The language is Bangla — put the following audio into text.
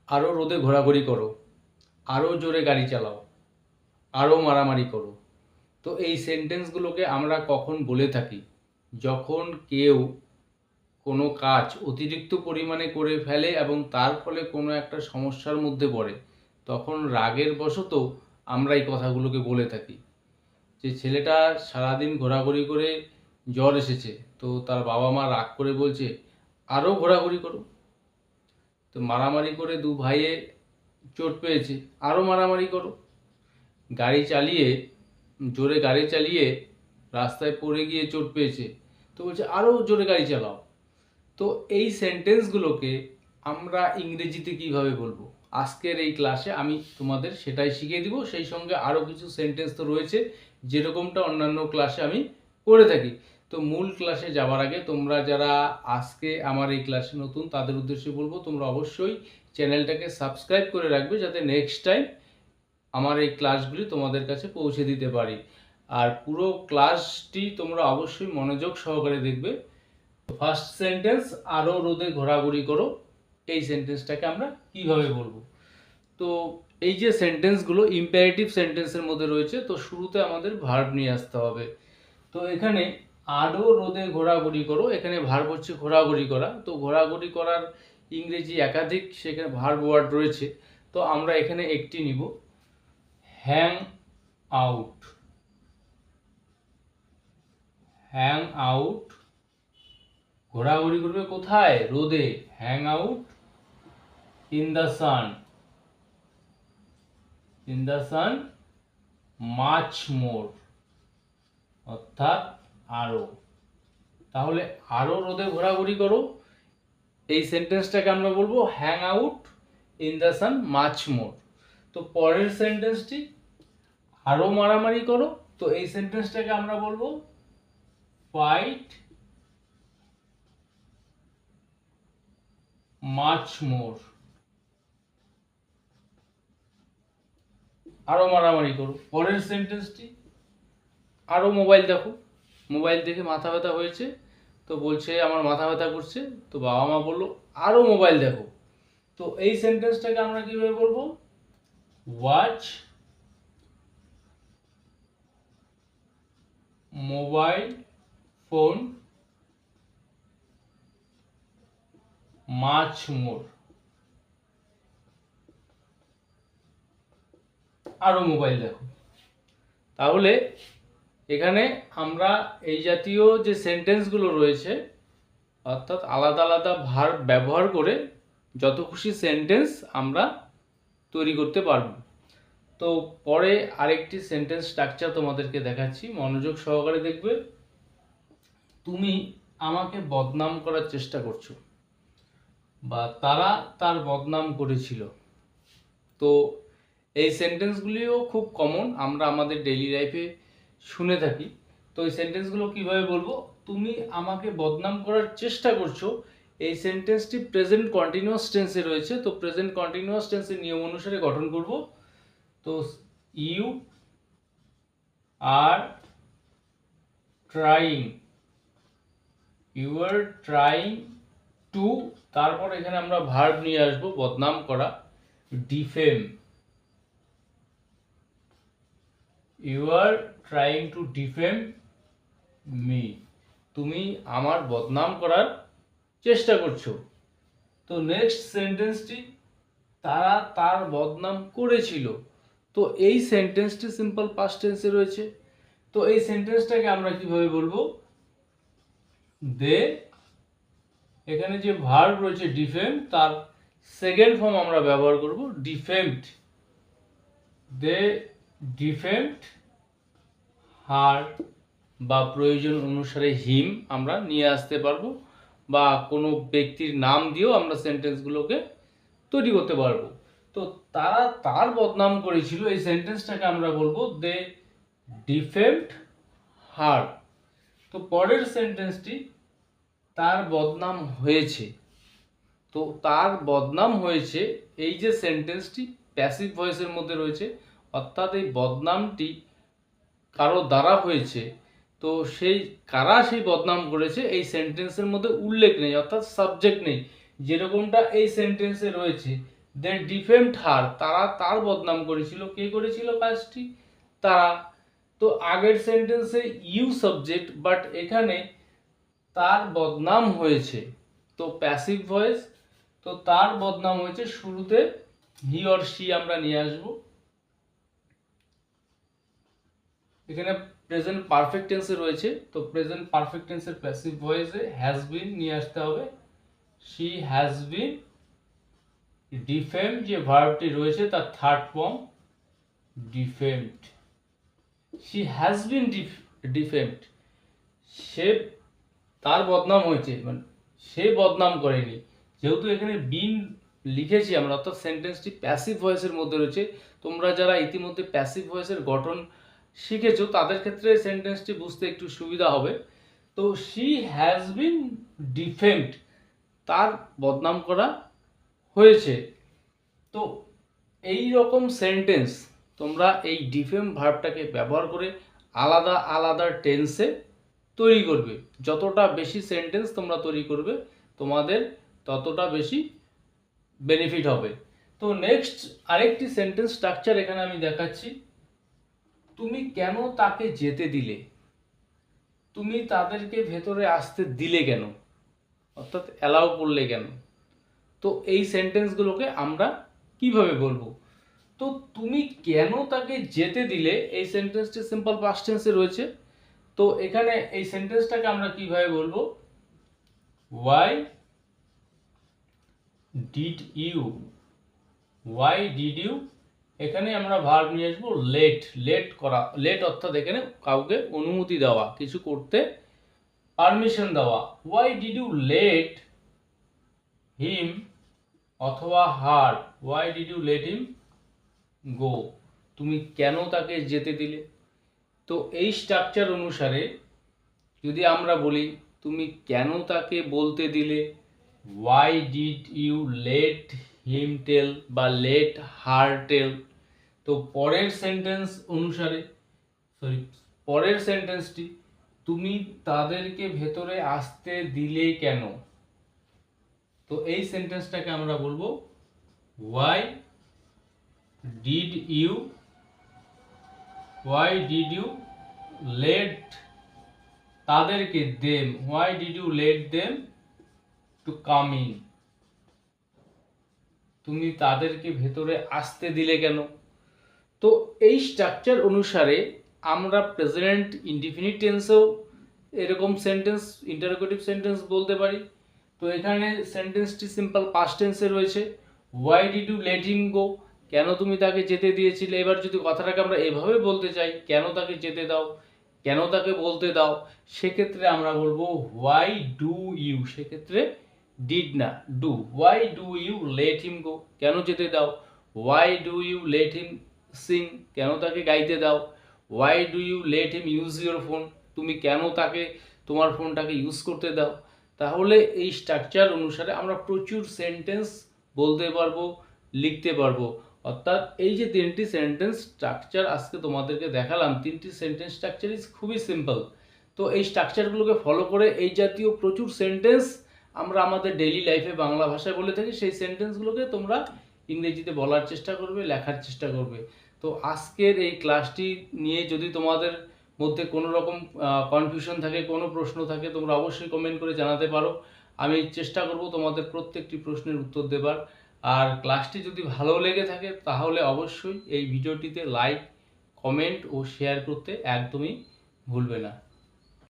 আরও রোদে ঘোরাঘুরি করো, আরও জোরে গাড়ি চালাও, আরও মারামারি করো। তো এই সেন্টেন্সগুলোকে আমরা কখন বলে থাকি? যখন কেউ কোনো কাজ অতিরিক্ত পরিমাণে করে ফেলে এবং তার ফলে কোনো একটা সমস্যার মধ্যে পড়ে, তখন রাগের বশত আমরা এই কথাগুলোকে বলে থাকি। যে ছেলেটা সারাদিন ঘোরাঘুরি করে জ্বর এসেছে, তো তার বাবা মা রাগ করে বলছে আরও ঘোরাঘুরি করো। তো মারামারি করে দু ভাইয়ে চোট পেয়েছে, আরও মারামারি করো। গাড়ি চালিয়ে জোরে গাড়ি চালিয়ে রাস্তায় পড়ে গিয়ে চোট পেয়েছে, তো বলছে আরও জোরে গাড়ি চালাও। তো এই সেন্টেন্সগুলোকে আমরা ইংরেজিতে কিভাবে বলবো, আজকের এই ক্লাসে আমি তোমাদের সেটাই শিখিয়ে দিব। সেই সঙ্গে আরও কিছু সেন্টেন্স তো রয়েছে যেরকমটা অন্যান্য ক্লাসে আমি করে থাকি। তো মূল ক্লাসে যাওয়ার আগে তোমরা যারা আজকে আমার এই ক্লাসে নতুন, তাদের উদ্দেশ্যে বলবো তোমরা অবশ্যই চ্যানেলটাকে সাবস্ক্রাইব করে রাখবে, যাতে নেক্সট টাইম আমার এই ক্লাসগুলি তোমাদের কাছে পৌঁছে দিতে পারি। আর পুরো ক্লাসটি তোমরা অবশ্যই মনোযোগ সহকারে দেখবে। ফার্স্ট সেন্টেন্স, আরও রোদে ঘোরাঘুরি করো, এই সেন্টেন্সটাকে আমরা কিভাবে বলবো? তো এই যে সেন্টেন্সগুলো ইম্পারেটিভ সেন্টেন্সের মধ্যে রয়েছে, তো শুরুতে আমাদের ভার্ব নিয়ে আসতে হবে। তো এখানে আরও রোদে ঘোরাঘুরি করো, এখানে ভার্ব হচ্ছে ঘোরাঘুরি করা। তো ঘোরাঘুরি করার ইংরেজি একাধিক সেখানে ভার্ব ওয়ার্ড রয়েছে, তো আমরা এখানে একটি নিব, হ্যাং আউট। হ্যাং আউট, ঘোরাঘুরি করবে কোথায়? রোদে। Hang out in the sun. In the sun much more, অর্থাৎ আরো। তাহলে আরো রোদে ঘোরাঘুরি করো, এই সেন্টেন্সটাকে আমরা বলবো hang out in the sun much more. তো পরের সেন্টেন্সটি, আরো মারামারি করো, তো এই সেন্টেন্সটাকে আমরা বলবো ফাইট মাচ মোর। আরো মারামারি করো। পরের সেন্টেন্সটি, আরো মোবাইল দেখো, মোবাইল দেখে মাথা ব্যথা হয়েছে, তো বলছে আমার মাথা ব্যথা করছে, তো বাবা মা বললো আরো মোবাইল দেখো। তো এই সেন্টেন্সটাকে আমরা কিভাবে বলবো? Watch mobile phone much more. আরো মোবাইল দেখো। তাহলে এখানে আমরা এই জাতীয় যে সেন্টেন্সগুলো রয়েছে, অর্থাৎ আলাদা আলাদা ভার্ব ব্যবহার করে যত খুশি সেন্টেন্স আমরা তৈরি করতে পারব। তো পরে আরেকটি সেন্টেন্স স্ট্রাকচার তোমাদেরকে দেখাচ্ছি, মনোযোগ সহকারে দেখবে। তুমি আমাকে বদনাম করার চেষ্টা করছো, বা তারা তার বদনাম করেছিল। তো এই সেন্টেন্সগুলিও খুব কমন, আমরা আমাদের ডেইলি লাইফে শুনে থাকি। তো এই সেন্টেন্সগুলো কিভাবে বলবো? তুমি আমাকে বদনাম করার চেষ্টা করছো, এই সেন্টেন্সটি প্রেজেন্ট কন্টিনিউয়াস টেন্সে রয়েছে। তো প্রেজেন্ট কন্টিনিউয়াস টেন্সের নিয়ম অনুসারে গঠন করব। তো you are trying, you are trying to, তারপর এখানে আমরা ভার্ব নিয়ে আসবো বদনাম করা, defame. You are trying to defame me, তুমি আমার বদনাম করার চেষ্টা করছো। তো নেক্সট সেন্টেন্সটি, তারা তার বদনাম করেছিল। তো এই সেন্টেন্সটি সিম্পল পাস্ট টেন্সে রয়েছে। তো এই সেন্টেন্সটাকে আমরা কিভাবে বলবো? দে, এখানে যে ভার্ব রয়েছে ডিফেম, তার সেকেন্ড ফর্ম আমরা ব্যবহার করব ডিফেমড। দে ডিফেমড হার, বা প্রয়োজন অনুসারে হিম আমরা নিয়ে আসতে পারবো, বা কোনো ব্যক্তির নাম দিয়েও আমরা সেন্টেন্সগুলোকে তৈরি করতে পারবো। তো তারা তার বদনাম করেছিল, এই সেন্টেন্সটাকে আমরা বলবো দে ডিফেমড হার। তো পরের সেন্টেন্সটি, তার বদনাম হয়েছে। তো তার বদনাম হয়েছে, এই যে সেন্টেন্সটি প্যাসিভ ভয়েসের মধ্যে রয়েছে, অর্থাৎ এই বদনামটি কারো দ্বারা হয়েছে। তো সেই কারা সেই বদনাম করেছে এই সেন্টেন্সের মধ্যে উল্লেখ নেই, অর্থাৎ সাবজেক্ট নেই, যেরকমটা এই সেন্টেন্সে রয়েছে। দে ডিফেমড হার, তারা তার বদনাম করেছিল। কে করেছিল কাজটি? তারা। তো আগের সেন্টেন্সে ইউ সাবজেক্ট, বাট এখানে তার বদনাম হয়েছে, তো প্যাসিভ ভয়েস, তো তার বদনাম হয়েছে। শুরুতে হি অর শি আমরা নিয়ে আসব। এখানে প্রেজেন্ট পারফেক্ট টেন্সে রয়েছে, তো প্রেজেন্ট পারফেক্ট টেন্সের প্যাসিভ ভয়েসে হ্যাজ বিন নিয়ে আসতে হবে। শি হ্যাজ বিন ডিফেমড, যে ভার্বটি রয়েছে তার third form defamed. She has been defamed, সে তার বদনাম হয়েছে, মানে সে বদনাম করেনি। যেহেতু এখানে বিন লিখেছি আমরা, অর্থাৎ সেন্টেন্সটি প্যাসিভ ভয়েসের মধ্যে রয়েছে। তোমরা যারা ইতিমধ্যে প্যাসিভ ভয়েসের গঠন শিখেছো তাদের ক্ষেত্রে সেন্টেন্সটি বুঝতে একটু সুবিধা হবে। তো শি হ্যাজ বিন ডিফেমড, তার বদনাম করা হয়েছে। তো এই রকম সেন্টেন্স তোমরা এই ডিফেম ভার্বটাকে ব্যবহার করে আলাদা আলাদা টেন্সে তৈরি করবে। যতটা বেশি সেন্টেন্স তোমরা তৈরি করবে তোমাদের ততটা বেশি বেনিফিট হবে। তো নেক্সট আরেকটি সেন্টেন্স স্ট্রাকচার এখানে আমি দেখাচ্ছি। তুমি কেন তাকে যেতে দিলে? তুমি তাদেরকে ভেতরে আসতে দিলে কেন, অর্থাৎ অ্যালাউ করলে কেন? তো এই সেন্টেন্সগুলোকে আমরা কিভাবে বলবো? তো তুমি কেন তাকে যেতে দিলে, এই সেন্টেন্সটি সিম্পল পাস্ট টেন্সে রয়েছে। তো এখানে এই সেন্টেন্সটাকে আমরা কিভাবে বলবো? Why did you, why did you, এখানে আমরা ভার্ব নিয়ে আসবো লেট। লেট করা, লেট অর্থাৎ এখানে কাউকে অনুমতি দেওয়া, কিছু করতে পারমিশন দেওয়া। Why did you let him অথবা her, why did you let him go, তুমি কেন তাকে যেতে দিলে? তো এই স্ট্রাকচার অনুসারে যদি আমরা বলি তুমি কেন তাকে বলতে দিলে, why did you let him tell বা লেট হার টেল, তো পরের সেন্টেন্স অনুসারে, পরের সেন্টেন্সটি তুমি তাদেরকে ভেতরে আসতে দিলে কেন, তো এই সেন্টেন্সটাকে আমরা বলবো ওয়াই ডিড ইউ লেট তাদেরকে them, why did you let them to come in, তুমি তাদেরকে ভেতরে আসতে দিলে কেন? তো এই স্ট্রাকচার অনুসারে আমরা প্রেজেন্ট ইনডিফিনিট টেন্সেও এরকম সেন্টেন্স, ইন্টারোগেটিভ সেন্টেন্স বলতে পারি। তো এখানে সেন্টেন্সটি সিম্পল পাস্ট টেন্সে রয়েছে। Why did you let him go, কেন তুমি তাকে যেতে দিয়েছিলে? এবার যদি কথাটাকে আমরা এভাবে বলতে চাই, কেন তাকে যেতে দাও, কেন তাকে বলতে দাও, সেক্ষেত্রে আমরা বলবো হোয়াই ডু ইউ, সেক্ষেত্রে ডিড না, do. Why do you let him go, কেন যেতে দাও? Why do you let him sing, কেন তাকে গাইতে দাও? Why do you let him use your phone, তুমি কেন তাকে তোমার ফোনটাকে ইউজ করতে দাও? তাহলে এই স্ট্রাকচার অনুসারে আমরা প্রচুর সেন্টেন্স বলতে পারবো, লিখতে পারবো। অর্থাৎ এই যে তিনটি সেন্টেন্স স্ট্রাকচার আজকে তোমাদেরকে দেখালাম, তিনটি সেন্টেন্স স্ট্রাকচার ইজ খুবই সিম্পল। তো এই স্ট্রাকচারগুলোকে ফলো করে এই জাতীয় প্রচুর সেন্টেন্স আমরা আমাদের ডেইলি লাইফে বাংলা ভাষায় বলে থাকি, সেই সেন্টেন্সগুলোকে তোমরা ইংরেজিতে বলার চেষ্টা করবে, লেখার চেষ্টা করবে। তো আজকের এই ক্লাসটি নিয়ে যদি তোমাদের মধ্যে কোনো রকম কনফিউশন থাকে, কোনো প্রশ্ন থাকে, তোমরা অবশ্যই কমেন্ট করে জানাতে পারো। আমি চেষ্টা করব তোমাদের প্রত্যেকটি প্রশ্নের উত্তর দেবার। আর ক্লাসটি যদি ভালো লেগে থাকে তাহলে অবশ্যই এই ভিডিওটিতে লাইক, কমেন্ট ও শেয়ার করতে একদমই ভুলবে না।